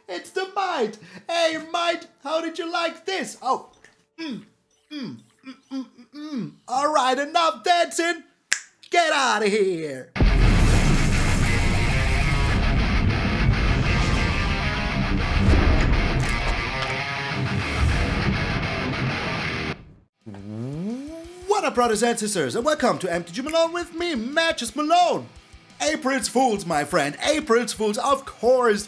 It's the Might. Hey, Might, how did you like this? Oh, All right, enough dancing. Get out of here. What up, brothers and sisters, and welcome to MTG Malone with me, MTG Malone. April's Fools, my friend, April's Fools, of course.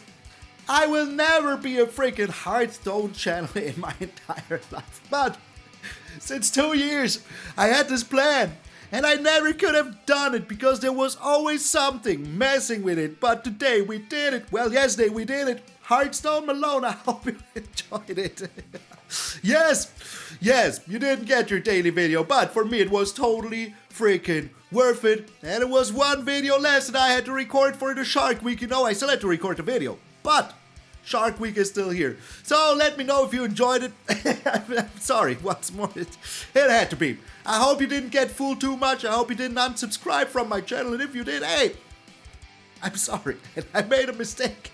I will never be a freaking Hearthstone channel in my entire life, but since 2 years, I had this plan, and I never could have done it because there was always something messing with it, but today we did it. Well, yesterday we did it. Hearthstone Malone, I hope you enjoyed it. Yes, you didn't get your daily video, but for me it was totally freaking worth it. And it was one video less that I had to record for the Shark Week. You know, I still had to record the video, but Shark Week is still here. So let me know if you enjoyed it. I'm sorry, once more, it had to be. I hope you didn't get fooled too much. I hope you didn't unsubscribe from my channel. And if you did, hey, I'm sorry. I made a mistake.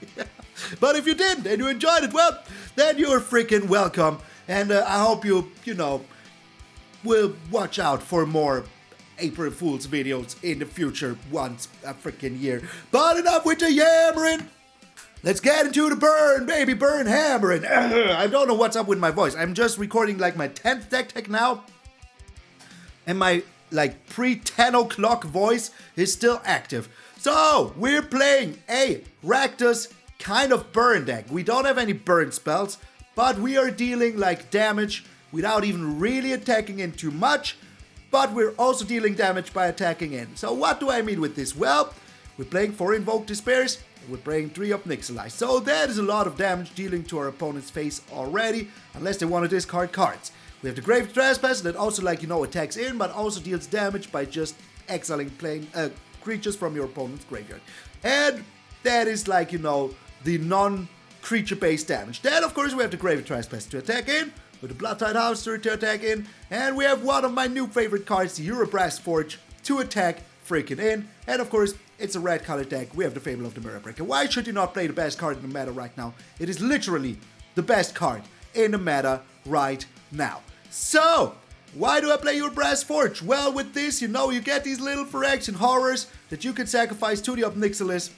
But if you didn't and you enjoyed it, well, then you're freaking welcome. And I hope you will watch out for more April Fool's videos in the future once a freaking year. But enough with the yammering. Let's get into the burn, baby, burn hammering. I don't know what's up with my voice. I'm just recording like my 10th deck tech now. And my like pre-10 o'clock voice is still active. So, we're playing a Rakdos kind of burn deck. We don't have any burn spells, but we are dealing like damage without even really attacking in too much. But we're also dealing damage by attacking in. So what do I mean with this? Well, we're playing 4 Invoke Despairs. We're playing 3 Ob Nixilis. So that is a lot of damage dealing to our opponent's face already, unless they want to discard cards. We have the Graveyard Trespasser that also, like, you know, attacks in, but also deals damage by just exiling creatures from your opponent's graveyard. And that is, like, you know, the non-creature based damage. Then, of course, we have the Graveyard Trespasser to attack in, with the Bloodtithe Harvester to attack in, and we have one of my new favorite cards, the Urabrask Forge, to attack freaking in. And of course, it's a red colored deck. We have the Fable of the Urabrask. Why should you not play the best card in the meta right now? It is literally the best card in the meta right now. So, why do I play Urabrask Forge? Well, with this, you know, you get these little Phyrexian horrors that you can sacrifice to the Ob Nixilis.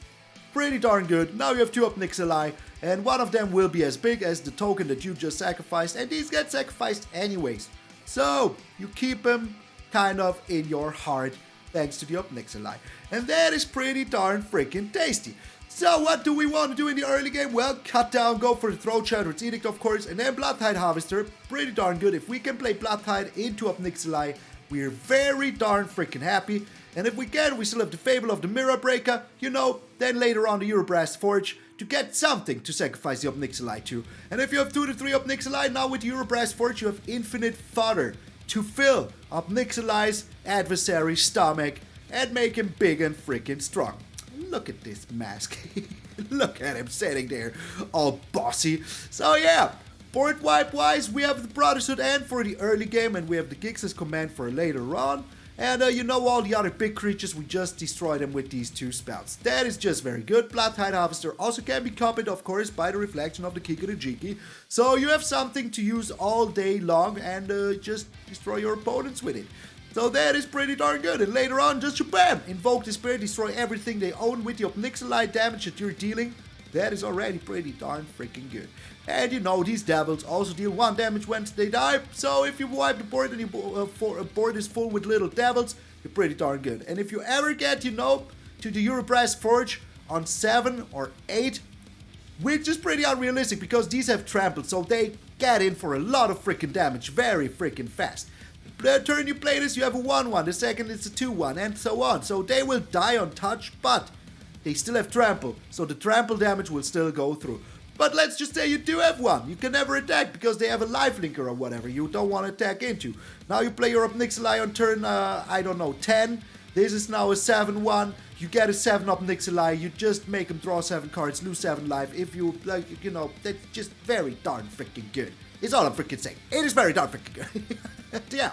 Pretty darn good. Now you have 2 Ob Nixili, and one of them will be as big as the token that you just sacrificed, and these get sacrificed anyways. So, you keep them kind of in your heart, thanks to the Ob Nixili. And that is pretty darn freaking tasty. So what do we want to do in the early game? Well, cut down, go for the Throat Sheoldred's Edict, of course, and then Bloodtithe Harvester. Pretty darn good. If we can play Bloodtithe into Ob Nixilis, we're very darn freaking happy. And if we can, we still have the Fable of the Mirror Breaker, you know, then later on the Urabrask Forge to get something to sacrifice the Ob Nixilis to. And if you have 2 to 3 Ob Nixilis, now with the Urabrask Forge, you have infinite fodder to fill Ob Nixilis' adversary's stomach and make him big and freaking strong. Look at this mask. Look at him sitting there, all bossy. So yeah, board wipe wise, we have the Brotherhood end for the early game, and we have the Gix's command for later on. And you know, all the other big creatures, we just destroy them with these 2 spells. That is just very good. Bloodtithe Harvester also can be copied, of course, by the reflection of the Kikirajiki. So you have something to use all day long and just destroy your opponents with it. So that is pretty darn good. And later on, just bam! Invoke Despair, destroy everything they own with the Ob Nixilis damage that you're dealing. That is already pretty darn freaking good. And you know, these devils also deal 1 damage once they die. So if you wipe the board and your board is full with little devils, you're pretty darn good. And if you ever get, you know, to the Urabrask Forge on 7 or 8, which is pretty unrealistic because these have trampled, so they get in for a lot of freaking damage very freaking fast. The turn you play this, you have a 1-1, the second it's a 2-1, and so on. So they will die on touch, but they still have trample, so the trample damage will still go through. But let's just say you do have 1. You can never attack because they have a lifelinker or whatever you don't want to attack into. Now you play your Ob Nixilis on turn, I don't know, 10. This is now a 7-1. You get a 7 Ob Nixilis. You just make them draw 7 cards, lose 7 life. If you, like, you know, that's just very darn freaking good. It's all I'm freaking saying. It is very darn freaking good. Yeah.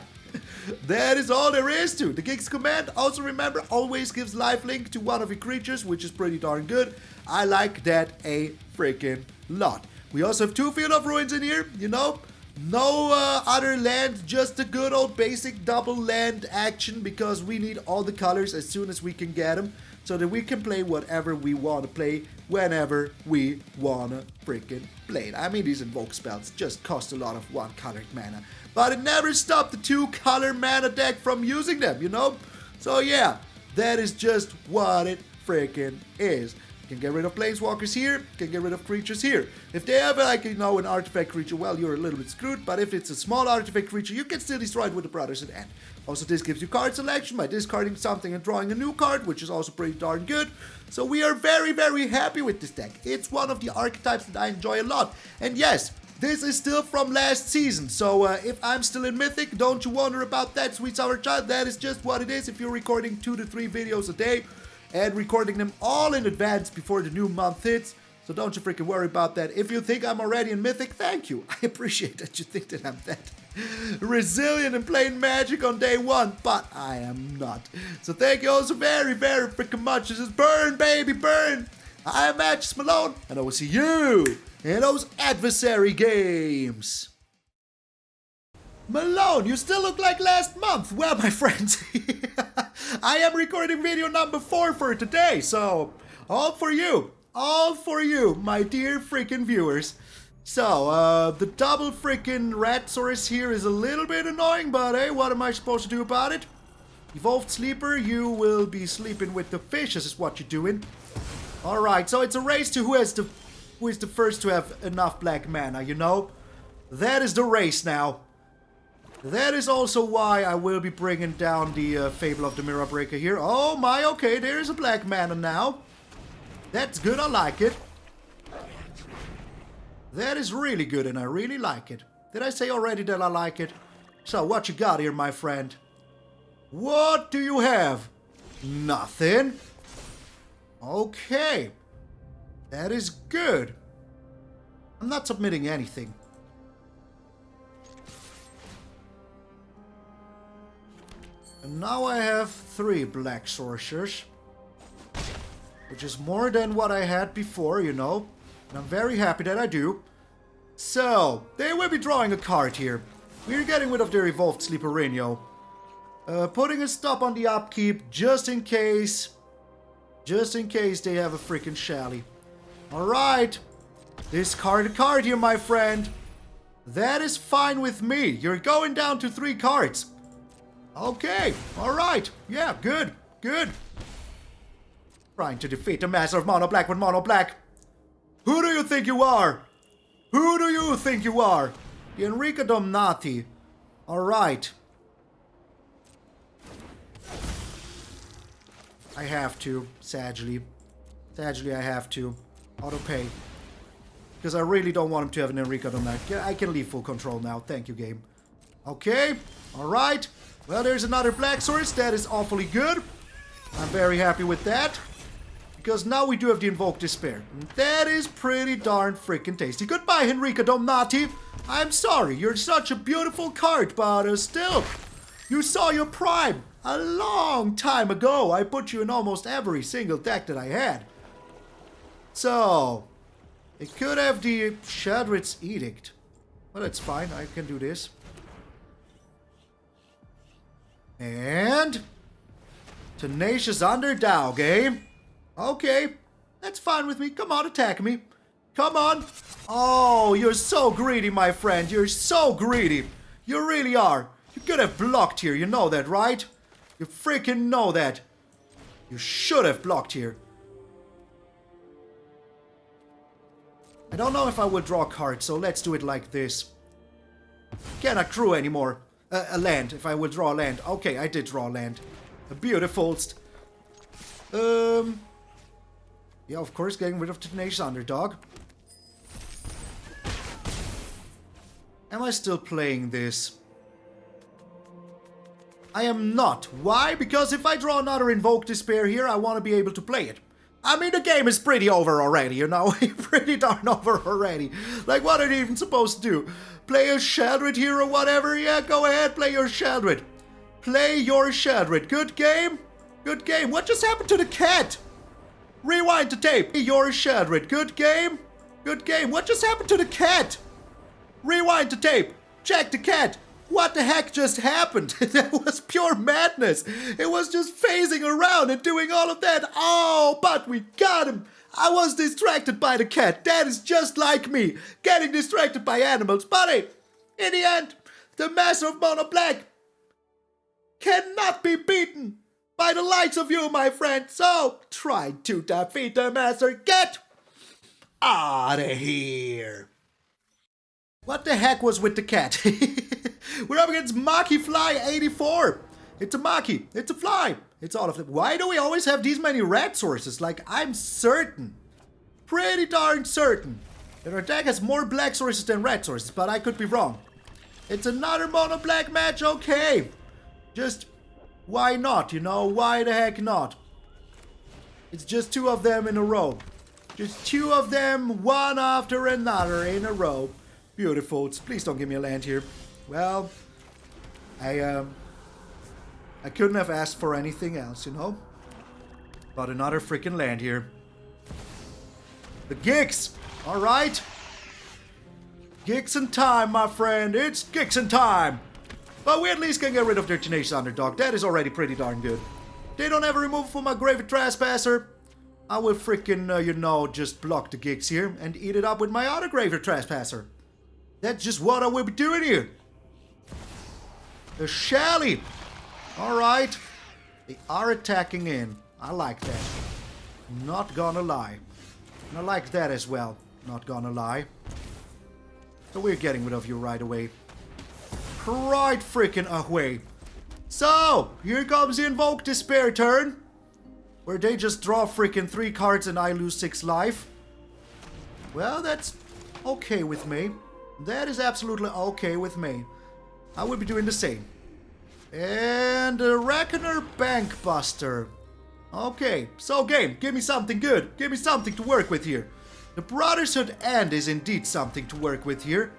That is all there is to. The Gig's command, also remember, always gives lifelink to one of your creatures, which is pretty darn good. I like that a freaking lot. We also have 2 Field of Ruins in here, you know. No other land, just a good old basic double land action, because we need all the colors as soon as we can get them, so that we can play whatever we want to play whenever we want to freaking play it. I mean, these invoke spells just cost a lot of 1-colored mana, but it never stopped the 2-color mana deck from using them, you know? So yeah, that is just what it freaking is. You can get rid of planeswalkers here, you can get rid of creatures here. If they have, like, you know, an artifact creature, well, you're a little bit screwed, but if it's a small artifact creature, you can still destroy it with the Brothers at End. Also, this gives you card selection by discarding something and drawing a new card, which is also pretty darn good. So we are very, very happy with this deck. It's one of the archetypes that I enjoy a lot. And yes, this is still from last season, so if I'm still in Mythic, don't you wonder about that, sweet sour child. That is just what it is if you're recording 2 to 3 videos a day and recording them all in advance before the new month hits. So don't you freaking worry about that. If you think I'm already in Mythic, thank you. I appreciate that you think that I'm that resilient and playing Magic on day 1, but I am not. So thank you all so very, very freaking much. This is Burn, baby, burn. I am MTG Malone, and I will see you in those Adversary Games. Malone, you still look like last month. Well, my friends, I am recording video number 4 for today, so all for you, my dear freaking viewers. So, the double freaking rat source here is a little bit annoying, but hey, what am I supposed to do about it? Evolved Sleeper, you will be sleeping with the fishes is what you're doing. Alright, so it's a race to who is the first to have enough black mana, you know? That is the race now. That is also why I will be bringing down the Fable of the Mirror Breaker here. Oh my, okay, there is a black mana now. That's good, I like it. That is really good and I really like it. Did I say already that I like it? So, what you got here, my friend? What do you have? Nothing. Okay. That is good. I'm not submitting anything. And now I have 3 black sorcerers. Which is more than what I had before, you know. And I'm very happy that I do. So, they will be drawing a card here. We're getting rid of their Evolved Sleeperino. Putting a stop on the upkeep just in case. Just in case they have a freaking Shally. Alright. Discard a card here, my friend. That is fine with me. You're going down to 3 cards. Okay, alright. Yeah, good, good. Trying to defeat the master of mono black with mono black. Who do you think you are? Who do you think you are? The Enrico Domnati. Alright. I have to, sadly. Sadly, I have to. Auto pay. Because I really don't want him to have an Enrico Domnati. I can leave full control now. Thank you, game. Okay, alright. Well, there's another black source. That is awfully good. I'm very happy with that. Because now we do have the Invoke Despair. And that is pretty darn freaking tasty. Goodbye, Enrico Domnati. I'm sorry, you're such a beautiful card, but still, you saw your prime a long time ago. I put you in almost every single deck that I had. So, it could have the Sheoldred's Edict. Well, that's fine, I can do this. And Tenacious Underdog, eh? Okay, that's fine with me. Come on, attack me. Come on. Oh, you're so greedy, my friend. You're so greedy. You really are. You could have blocked here. You know that, right? You freaking know that. You should have blocked here. I don't know if I will draw cards, so let's do it like this. Cannot crew anymore. A land, if I will draw a land. Okay, I did draw a land. A beautiful. Yeah, of course, getting rid of the Tenacious Underdog. Am I still playing this? I am not. Why? Because if I draw another Invoke Despair here, I want to be able to play it. I mean, the game is pretty over already, you know? Pretty darn over already. Like, what are they even supposed to do? play a Sheoldred here or whatever. Yeah, go ahead, play your Sheoldred. Play your Sheoldred. Good game. Good game. What just happened to the cat? Rewind the tape. Your Sheoldred. Good game. Good game. What just happened to the cat? Rewind the tape. Check the cat. What the heck just happened? That was pure madness. It was just phasing around and doing all of that. Oh, but we got him. I was distracted by the cat. That is just like me. Getting distracted by animals. But hey, in the end, the Master of Mono Black cannot be beaten by the likes of you, my friend. So, try to defeat the Master. Get out of here. What the heck was with the cat? We're up against Maki Fly 84. It's a Maki. It's a fly. It's all of them. Why do we always have these many red sources? Like, I'm certain, pretty darn certain, that our deck has more black sources than red sources, but I could be wrong. It's another mono black match, okay. Just, why not, you know? Why the heck not? It's just two of them in a row. Just two of them, one after another in a row. Beautiful. Please don't give me a land here. Well, I couldn't have asked for anything else, you know? Got another freaking land here. The gigs! Alright. Gigs in time, my friend. It's gigs in time. But we at least can get rid of their Tenacious Underdog. That is already pretty darn good. They don't have a removal for my Graveyard Trespasser. I will freaking, you know, just block the gigs here and eat it up with my other Graveyard Trespasser. That's just what I will be doing here. The Shally. Alright. They are attacking in. I like that. Not gonna lie. And I like that as well. Not gonna lie. So we're getting rid of you right away. Right freaking away. So, here comes the Invoke Despair turn. Where they just draw freaking 3 cards and I lose 6 life. Well, that's okay with me. That is absolutely okay with me. I will be doing the same. And a Reckoner Bankbuster. Okay, so game, give me something good. Give me something to work with here. The Brotherhood End is indeed something to work with here.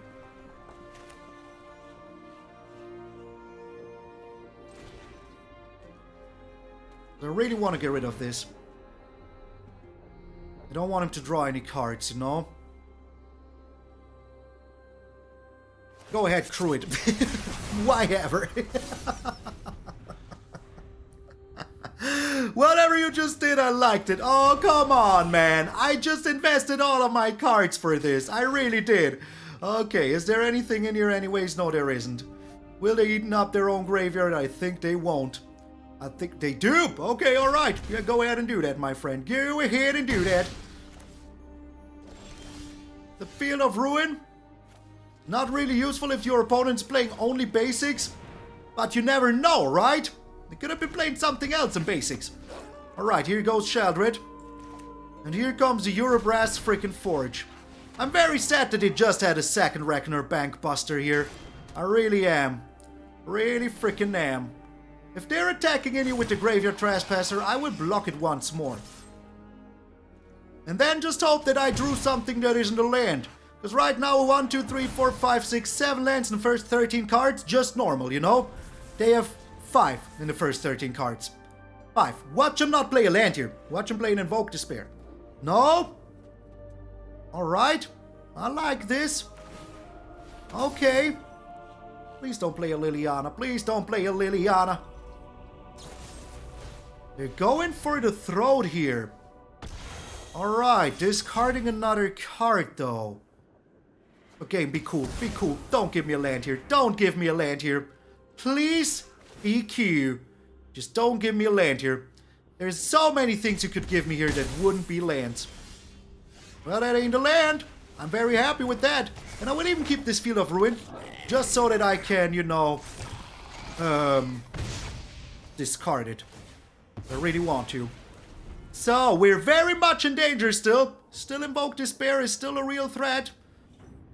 I really want to get rid of this. I don't want him to draw any cards, you know? Go ahead, crew it. Why ever? Whatever you just did, I liked it. Oh, come on, man. I just invested all of my cards for this. I really did. Okay, is there anything in here anyways? No, there isn't. Will they eat up their own graveyard? I think they won't. I think they do. Okay, alright. Yeah, go ahead and do that, my friend. Go ahead and do that. The Field of Ruin. Not really useful if your opponent's playing only basics. But you never know, right? They could have been playing something else in basics. Alright, here goes Sheoldred. And here comes the Urabrask freaking Forge. I'm very sad that they just had a second Reckoner Bankbuster here. I really am. Really freaking am. If they're attacking in you with the Graveyard Trespasser, I will block it once more. And then just hope that I drew something that isn't a land. Because right now, 1, 2, 3, 4, 5, 6, 7 lands in the first 13 cards, just normal, you know? They have 5 in the first 13 cards. 5. Watch them not play a land here. Watch them play an Invoke Despair. No? Alright. I like this. Okay. Please don't play a Liliana. Please don't play a Liliana. They're going for the throat here. Alright, discarding another card though. Okay, be cool, be cool. Don't give me a land here. Don't give me a land here. Please be cute. Just don't give me a land here. There's so many things you could give me here that wouldn't be lands. Well, that ain't a land. I'm very happy with that. And I will even keep this Field of Ruin. Just so that I can, you know, discard it. I really want to. So, we're very much in danger still. Still Invoke Despair is still a real threat.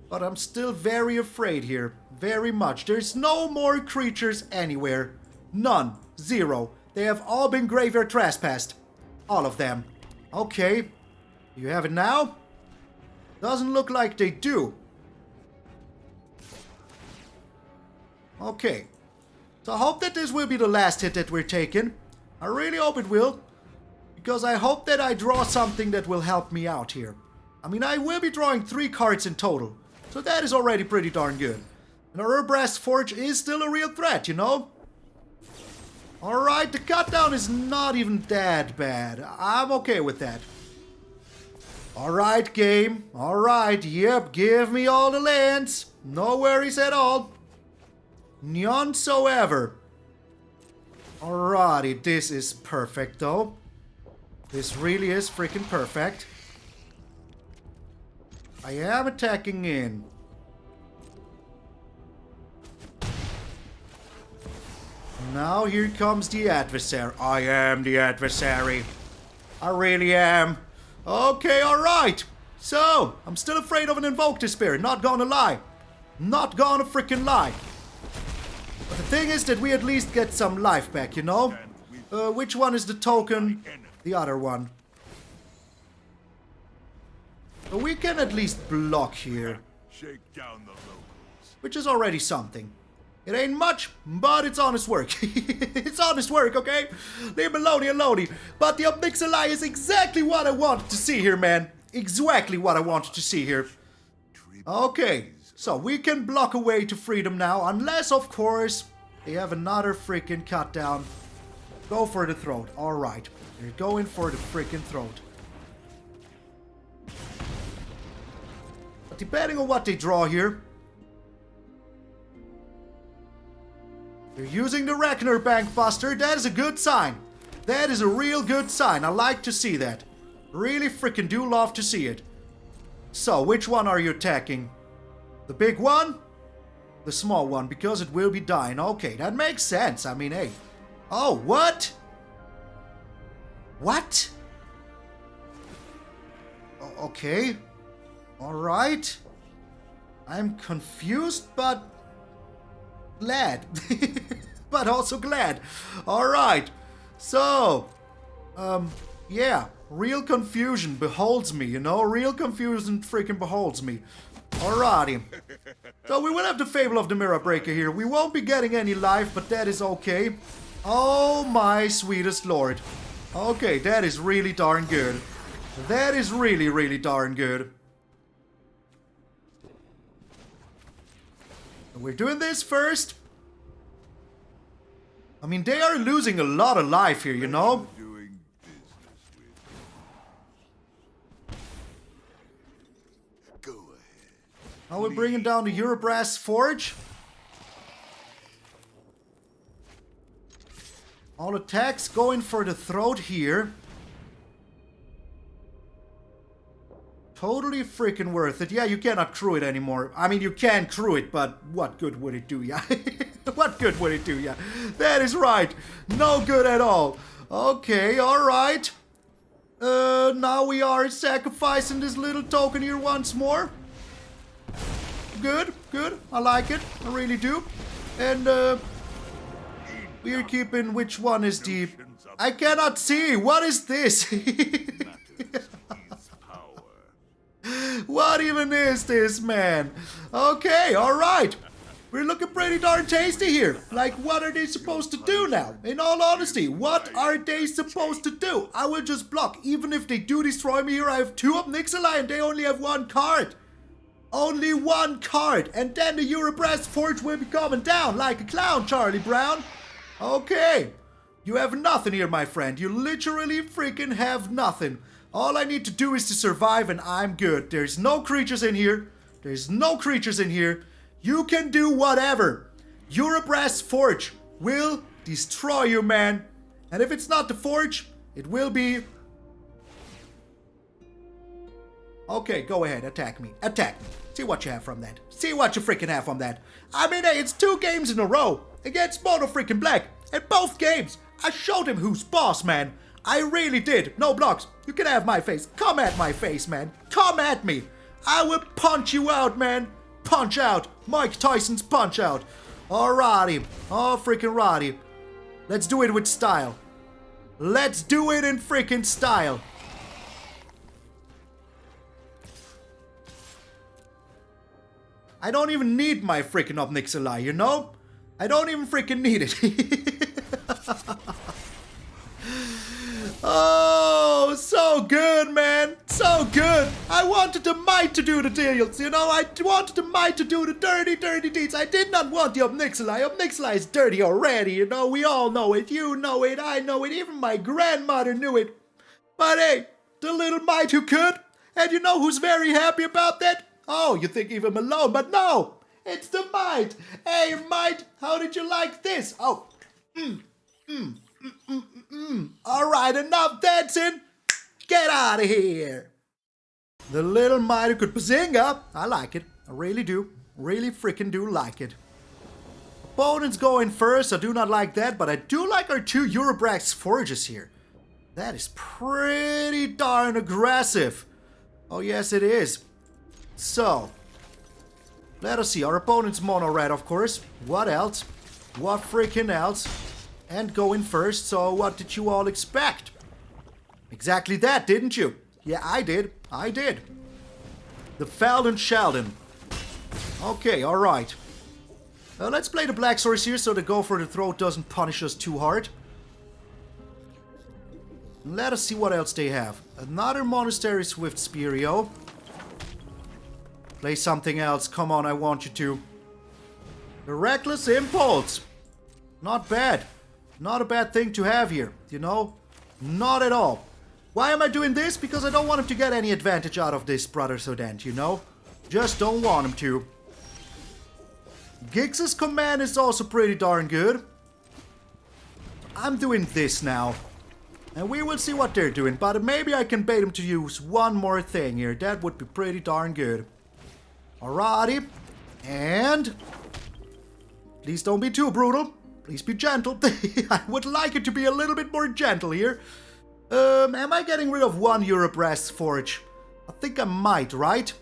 But I'm still very afraid here. Very much. There's no more creatures anywhere. None. 0. They have all been Graveyard Trespassed. All of them. Okay. You have it now? Doesn't look like they do. Okay. So I hope that this will be the last hit that we're taking. I really hope it will. Because I hope that I draw something that will help me out here. I mean, I will be drawing 3 cards in total. So that is already pretty darn good. And our Urabrask Forge is still a real threat, you know? Alright, the cut down is not even that bad. I'm okay with that. Alright, game. Alright, yep, give me all the lands. No worries at all. None so ever. Alrighty, this is perfect though. This really is freaking perfect. I am attacking in. Now here comes the adversary. I am the adversary. I really am. Okay, alright. So, I'm still afraid of an Invoke Despair. Not gonna lie. Not gonna freaking lie. But the thing is that we at least get some life back, you know? Which one is the token? The other one. But we can at least block here. Shake down the locals. Which is already something. It ain't much, but it's honest work. It's honest work, okay? Leave Malone alone. But the Ob Nixilis is exactly what I wanted to see here, man. Exactly what I wanted to see here. Okay, so we can block away to freedom now. Unless, of course, they have another freaking cut down. Go for the throat. Alright, they're going for the freaking throat. But depending on what they draw here, they're using the Reckoner Bankbuster. That is a good sign. That is a real good sign. I like to see that. Really freaking do love to see it. So, which one are you attacking? The big one? The small one, because it will be dying. Okay, that makes sense. I mean, hey. Oh, what? What? Okay. Alright. I'm confused, but glad. But also glad. Alright. So, yeah. Real confusion beholds me, you know? Real confusion freaking beholds me. Alrighty. So we will have the Fable of the Mirror Breaker here. We won't be getting any life, but that is okay. Oh my sweetest lord. Okay, that is really darn good. That is really, really darn good. We're doing this first. I mean, they are losing a lot of life here, you know? Now we're bringing down the Urabrask Forge. All attacks going for the throat here. Totally freaking worth it. Yeah, you cannot crew it anymore. I mean, you can crew it, but what good would it do ya? What good would it do ya? That is right. No good at all. Okay, alright. Now we are sacrificing this little token here once more. Good, good. I like it. I really do. And, we are keeping... Which one is the... I cannot see. What is this? What even is this, man? Okay, alright. We're looking pretty darn tasty here. Like, what are they supposed to do now? In all honesty, what are they supposed to do? I will just block. Even if they do destroy me here, I have 2 Ob Nixilis and they only have 1 card. Only 1 card. And then the Urabrask Forge will be coming down like a clown, Charlie Brown. Okay. You have nothing here, my friend. You literally freaking have nothing. All I need to do is to survive and I'm good. There's no creatures in here. There's no creatures in here. You can do whatever. Urabrask Forge will destroy you, man. And if it's not the Forge, it will be... Okay, go ahead. Attack me. Attack me. See what you have from that. See what you freaking have from that. I mean, hey, it's 2 games in a row against Mono freaking Black. And both games, I showed him who's boss, man. I really did. No blocks. You can have my face. Come at my face, man. Come at me. I will punch you out, man. Punch out. Mike Tyson's punch out. Alrighty. Oh, freaking righty. Let's do it with style. Let's do it in freaking style. I don't even need my freaking Ob Nixilis, you know? I don't even freaking need it. Oh, so good, man. So good. I wanted the might to do the deals, you know. I wanted the might to do the dirty, dirty deeds. I did not want the Ob Nixilis. Ob Nixilis is dirty already, you know. We all know it. You know it. I know it. Even my grandmother knew it. But hey, the little mite who could. And you know who's very happy about that? Oh, you think even Malone, but no. It's the mite. Hey, mite, how did you like this? Oh, Alright, enough dancing. Get out of here. The little mite who could bazinga. I like it. I really do. Really freaking do like it. Opponents going first. I do not like that, but I do like our two Urabrask Forges here. That is pretty darn aggressive. Oh, yes, it is. So, let us see. Our opponent's mono red, of course. What else? What freaking else? And going first, so what did you all expect? Exactly that, didn't you? Yeah, I did. I did. The Felden Sheldon. Okay, alright. Let's play the Black Source here so the Go for the Throat doesn't punish us too hard. Let us see what else they have. Another Monastery Swift Speario. Play something else. Come on, I want you to. The Reckless Impulse. Not bad. Not a bad thing to have here, you know? Not at all. Why am I doing this? Because I don't want him to get any advantage out of this Brotherhood end, you know? Just don't want him to. Gix's command is also pretty darn good. I'm doing this now. And we will see what they're doing, but maybe I can bait him to use one more thing here. That would be pretty darn good. Alrighty. And... please don't be too brutal. Please be gentle. I would like it to be a little bit more gentle here. Am I getting rid of one Urabrask Forge? I think I might, right?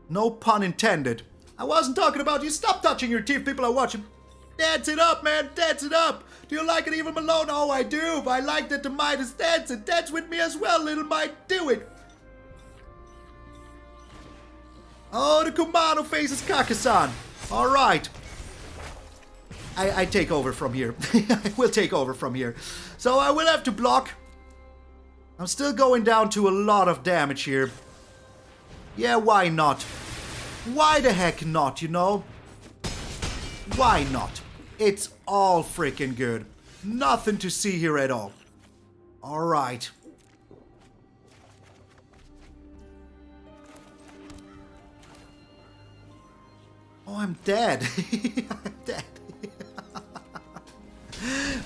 No pun intended. I wasn't talking about you. Stop touching your teeth. People are watching. Dance it up, man. Dance it up. Do you like it even Malone? Oh, I do. I like that the mite is dancing. Dance with me as well, little mite. Do it. Oh, the Kumano faces Kakasan. All right. I take over from here. I will take over from here. So I will have to block. I'm still going down to a lot of damage here. Yeah, why not? Why the heck not, you know? Why not? It's all freaking good. Nothing to see here at all. Alright. Oh, I'm dead. I'm dead.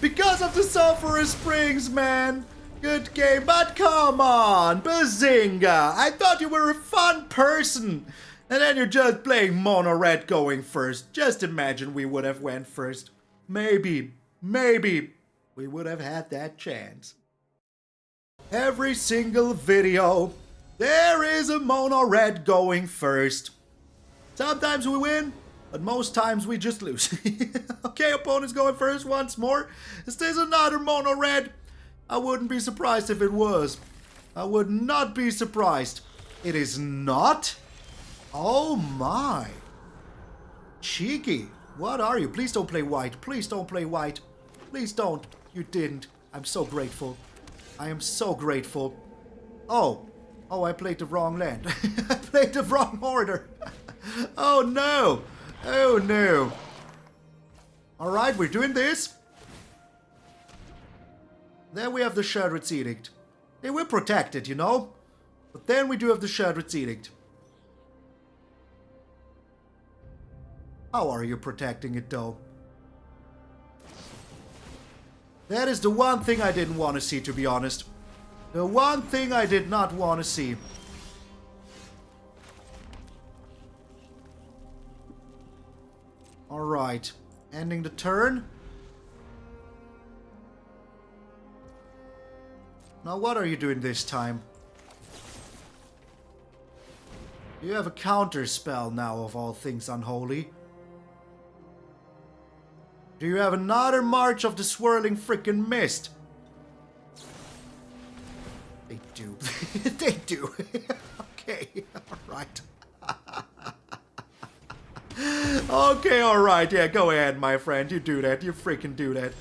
Because of the Sulfurous Springs, man. Good game, but come on, Bazinga. I thought you were a fun person. And then you're just playing mono red going first. Just imagine we would have went first. Maybe we would have had that chance. Every single video, there is a mono red going first. Sometimes we win, but most times we just lose. Okay, opponent's going first once more. Is this another mono red? I wouldn't be surprised if it was. I would not be surprised. It is not? Oh my. Cheeky. What are you? Please don't play white. Please don't play white. Please don't. You didn't. I'm so grateful. I am so grateful. Oh. Oh, I played the wrong land. I played the wrong order. Oh no. Oh no. Alright, we're doing this. Then we have the Sheoldred's Edict. They will protect it, you know? But then we do have the Sheoldred's Edict. How are you protecting it, though? That is the one thing I didn't want to see, to be honest. The one thing I did not want to see. Alright. Ending the turn. Now what are you doing this time? You have a counter spell now, of all things unholy. Do you have another March of the Swirling Frickin' Mist? They do. They do. Okay, alright. Okay, alright, yeah, go ahead, my friend. You do that. You freaking do that.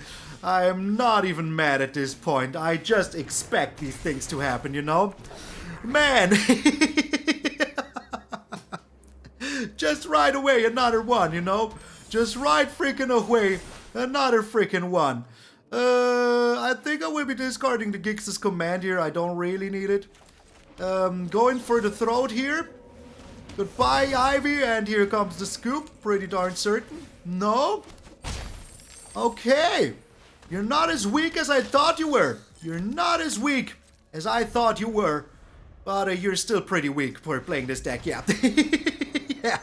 I am not even mad at this point. I just expect these things to happen, you know? Man! Just right away, another one, you know? Just right freaking away, another freaking one. I think I will be discarding the Gix's command here. I don't really need it. Going for the throat here. Goodbye, Ivy, and here comes the scoop. Pretty darn certain. No? Okay. You're not as weak as I thought you were. You're not as weak as I thought you were. But you're still pretty weak for playing this deck, yeah. Yeah.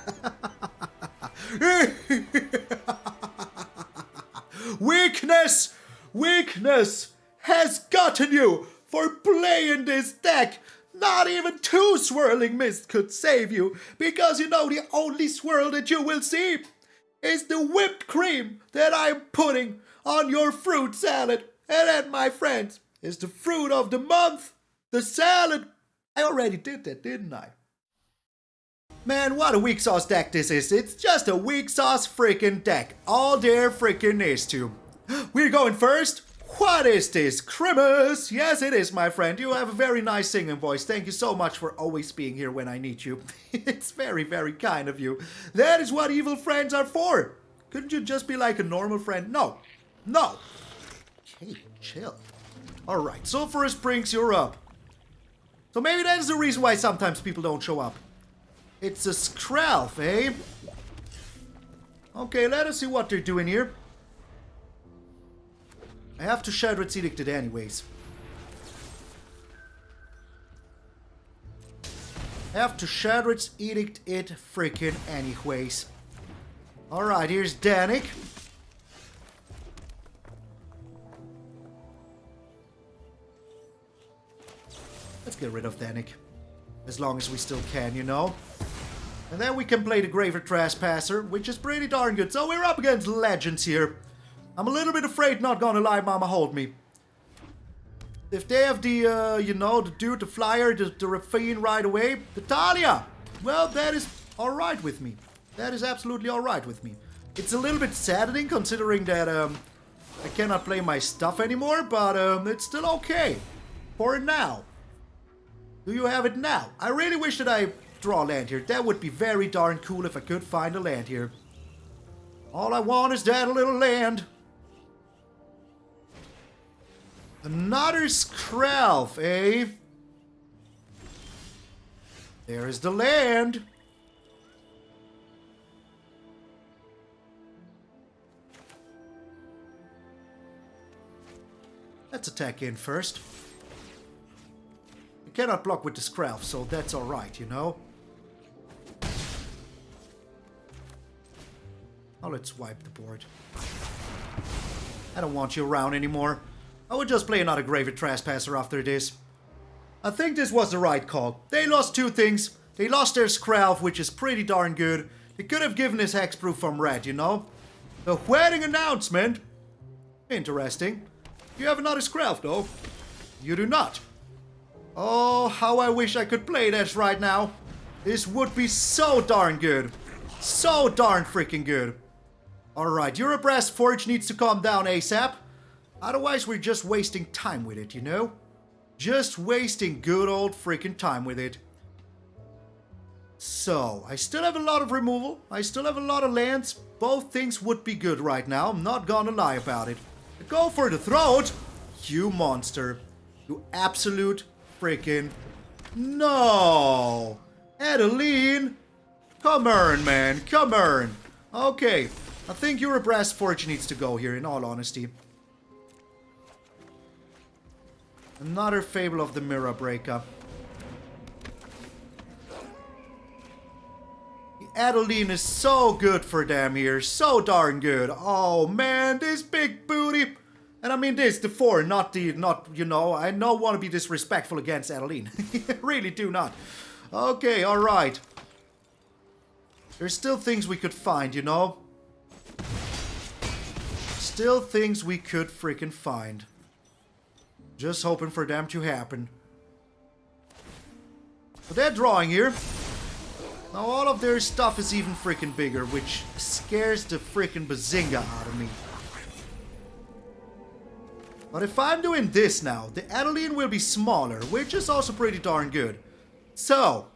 Weakness! Weakness has gotten you for playing this deck. Not even 2 Swirling Mist could save you, because you know the only swirl that you will see is the whipped cream that I'm putting on your fruit salad. And that, my friends, is the fruit of the month, the salad. I already did that, didn't I? Man, what a weak sauce deck this is. It's just a weak sauce freaking deck. All there freaking is to. We're going first. What is this? Christmas? Yes, it is, my friend. You have a very nice singing voice. Thank you so much for always being here when I need you. It's very, very kind of you. That is what evil friends are for. Couldn't you just be like a normal friend? No. No. Okay, chill. Alright, Sulfurous Springs, you're up. So maybe that is the reason why sometimes people don't show up. It's a Skrelf, eh? Okay, let us see what they're doing here. I have to Sheoldred's Edict it anyways. I have to Sheoldred's Edict it freaking anyways. Alright, here's Danik. Let's get rid of Danik. As long as we still can, you know. And then we can play the Graveyard Trespasser, which is pretty darn good. So we're up against legends here. I'm a little bit afraid, not gonna lie, Mama hold me. If they have the, you know, the dude, the flyer, the Rafine right away, the Talia, well, that is alright with me. That is absolutely alright with me. It's a little bit saddening considering that I cannot play my stuff anymore, but it's still okay. For now. Do you have it now? I really wish that I draw land here. That would be very darn cool if I could find a land here. All I want is that little land. Another Skrelf, eh? There is the land. Let's attack in first. You cannot block with the Skrelf, so that's alright, you know? Oh, let's wipe the board. I don't want you around anymore. I would just play another Graveyard Trespasser after this. I think this was the right call. They lost 2 things. They lost their Skrelf, which is pretty darn good. They could have given his Hexproof from red, you know? The wedding announcement. Interesting. You have another Skrelf, though. You do not. Oh, how I wish I could play this right now. This would be so darn good. So darn freaking good. Alright, Urabrask Forge needs to calm down ASAP. Otherwise, we're just wasting time with it, you know? Just wasting good old freaking time with it. So, I still have a lot of removal. I still have a lot of lands. Both things would be good right now. I'm not gonna lie about it. Go for the throat! You monster. You absolute freaking... No! Adeline! Come on, man. Come on. Okay. I think Urabrask Forge needs to go here, in all honesty. Another Fable of the Mirror Breaker. Adeline is so good for them here. So darn good. Oh man, this big booty. And I mean this, the 4, not, you know, I don't want to be disrespectful against Adeline. Really do not. Okay, alright. There's still things we could find, you know? Still things we could freaking find. Just hoping for them to happen. But they're drawing here. Now all of their stuff is even freaking bigger, which scares the freaking bazinga out of me. But if I'm doing this now, the Adeline will be smaller, which is also pretty darn good. So,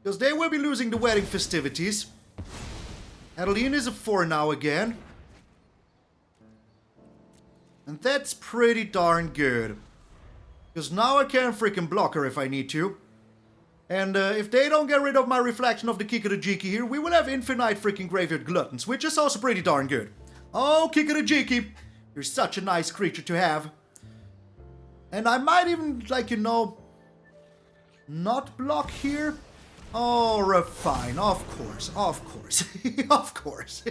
because they will be losing the wedding festivities. Adeline is a 4 now again. And that's pretty darn good. Because now I can freaking block her if I need to. And if they don't get rid of my reflection of the Kikadajiki here, we will have infinite freaking Graveyard Gluttons, which is also pretty darn good. Oh, Kikadajiki, you're such a nice creature to have. And I might even, like, you know, not block here. Oh, fine, of course, of course, of course.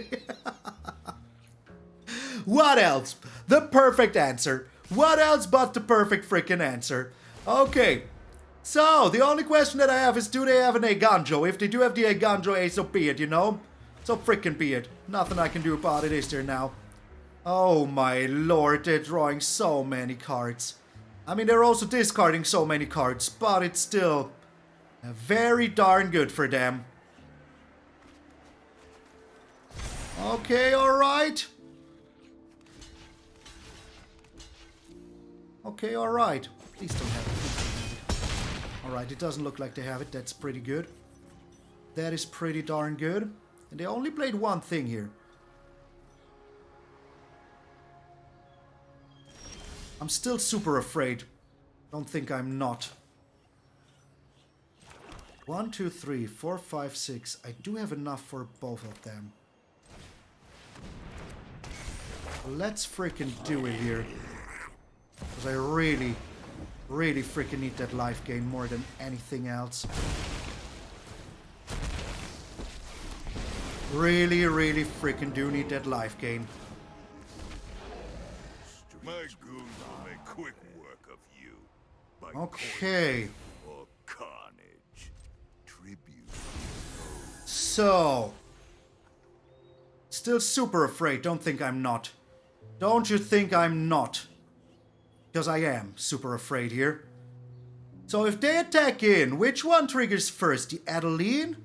What else? The perfect answer. What else but the perfect freaking answer? Okay. So, the only question that I have is, do they have an Eiganjo? If they do have the Eiganjo, so be it, you know? So freaking be it. Nothing I can do about it, is there now? Oh my lord, they're drawing so many cards. I mean, they're also discarding so many cards, but it's still very darn good for them. Okay, alright. Okay, alright. Please don't have it. Alright, it doesn't look like they have it. That's pretty good. That is pretty darn good. And they only played one thing here. I'm still super afraid. Don't think I'm not. 1, 2, 3, 4, 5, 6. I do have enough for both of them. Let's freaking do it here. Because I really freaking need that life gain more than anything else. Really freaking do need that life gain. My goons will make quick work of you. By Okay. or carnage. Tribute. So. Still super afraid. Don't think I'm not. Don't you think I'm not? Because I am super afraid here. So if they attack in, which one triggers first? The Adeline?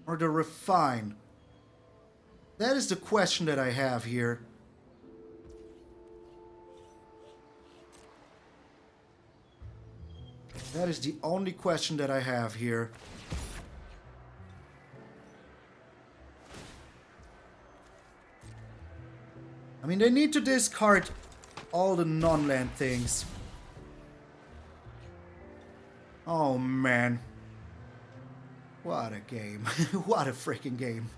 Or the Refine? That is the question that I have here. That is the only question that I have here. I mean, they need to discard all the non-land things. Oh man. What a game. What a freaking game.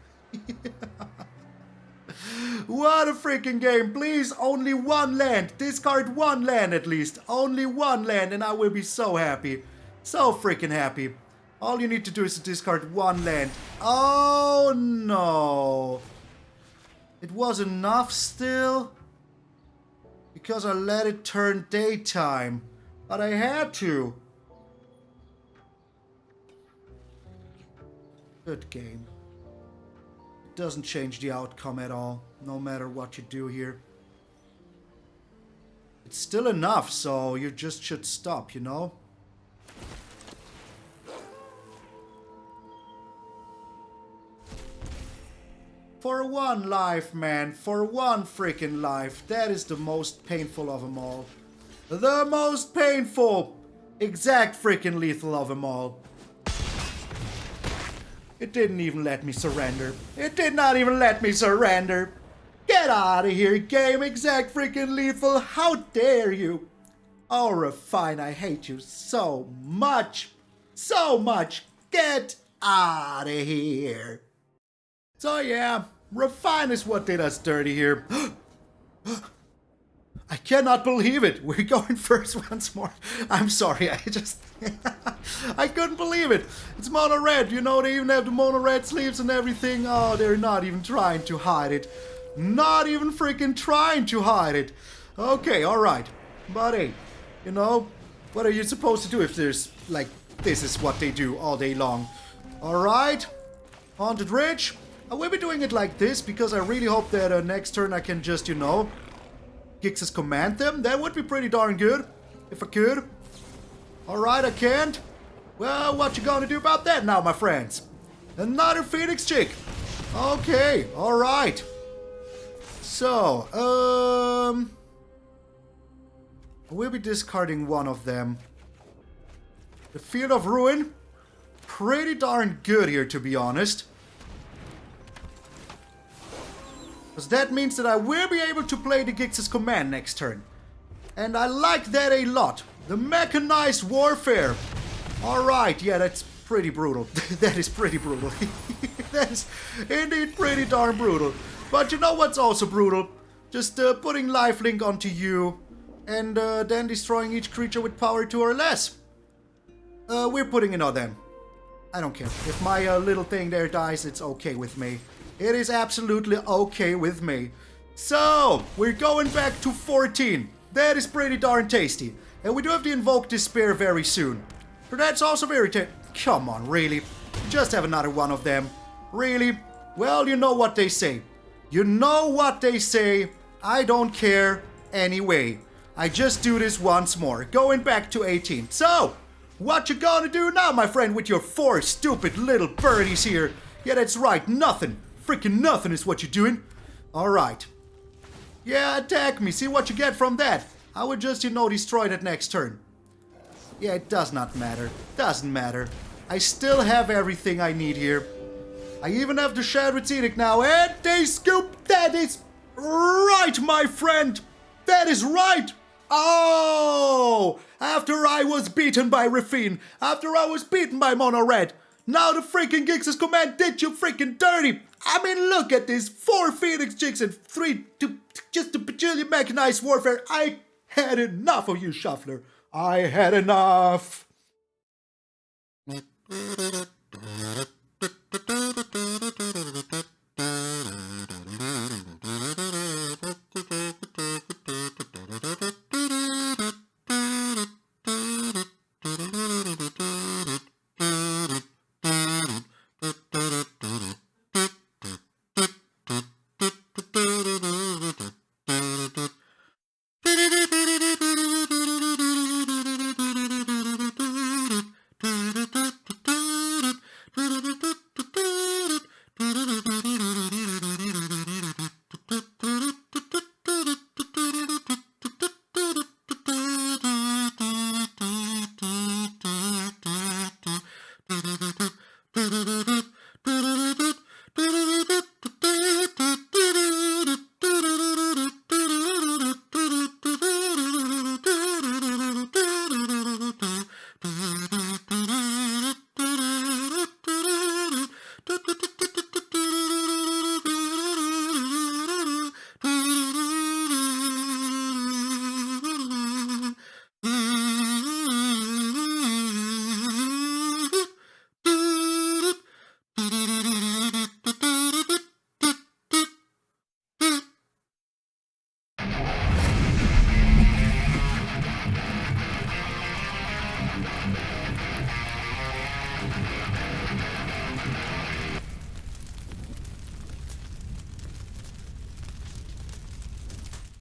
What a freaking game. Please, only one land. Discard one land at least. Only one land and I will be so happy. So freaking happy. All you need to do is to discard one land. Oh no. It was enough still. Because I let it turn daytime. But I had to. Good game. It doesn't change the outcome at all, no matter what you do here. It's still enough, so you just should stop, you know? For one life, man. For one freaking life. That is the most painful of them all. The most painful! Exact freaking lethal of them all. It didn't even let me surrender. It did not even let me surrender. Get out of here, game. Exact freaking lethal. How dare you? Oh, Refine, I hate you so much. So much. Get out of here. So yeah, Refine is what did us dirty here. I cannot believe it. We're going first once more. I'm sorry, I just... I couldn't believe it. It's mono red, you know, they even have the mono red sleeves and everything. Oh, they're not even trying to hide it. Not even freaking trying to hide it. Okay, alright. But hey, you know, what are you supposed to do if there's, like, this is what they do all day long. Alright. Haunted Ridge. I will be doing it like this because I really hope that next turn I can just, you know, Gix's command them. That would be pretty darn good if I could. Alright, I can't. Well, what you gonna do about that now, my friends? Another Phoenix chick. Okay, alright. So, we'll be discarding one of them. The Field of Ruin. Pretty darn good here, to be honest. Because that means that I will be able to play the Gix's command next turn. And I like that a lot. The Mechanized Warfare. Alright, yeah, that's pretty brutal. That is pretty brutal. That is indeed pretty darn brutal. But you know what's also brutal? Just putting lifelink onto you and then destroying each creature with power 2 or less. We're putting it on them. I don't care. If my little thing there dies, it's okay with me. It is absolutely okay with me. So, we're going back to 14. That is pretty darn tasty. And we do have the Invoke Despair very soon. So that's also very Come on, really? Just have another one of them. Really? Well, you know what they say. You know what they say. I don't care anyway. I just do this once more. Going back to 18. So, what you gonna do now, my friend, with your 4 stupid little birdies here? Yeah, that's right. Nothing. Freaking nothing is what you're doing. Alright. Yeah, attack me. See what you get from that. I would just, destroy that next turn. Yeah, it does not matter. Doesn't matter. I still have everything I need here. I even have the Sheoldred's Edict now. And they scoop. That is right, my friend. That is right. Oh! After I was beaten by Rafine. After I was beaten by Mono Red. Now the freaking Gix's command did you freaking dirty. I mean, look at this. 4 Phoenix Chicks and 3 just a bajillion Mechanized Warfare. I had enough of you, Shuffler. I had enough.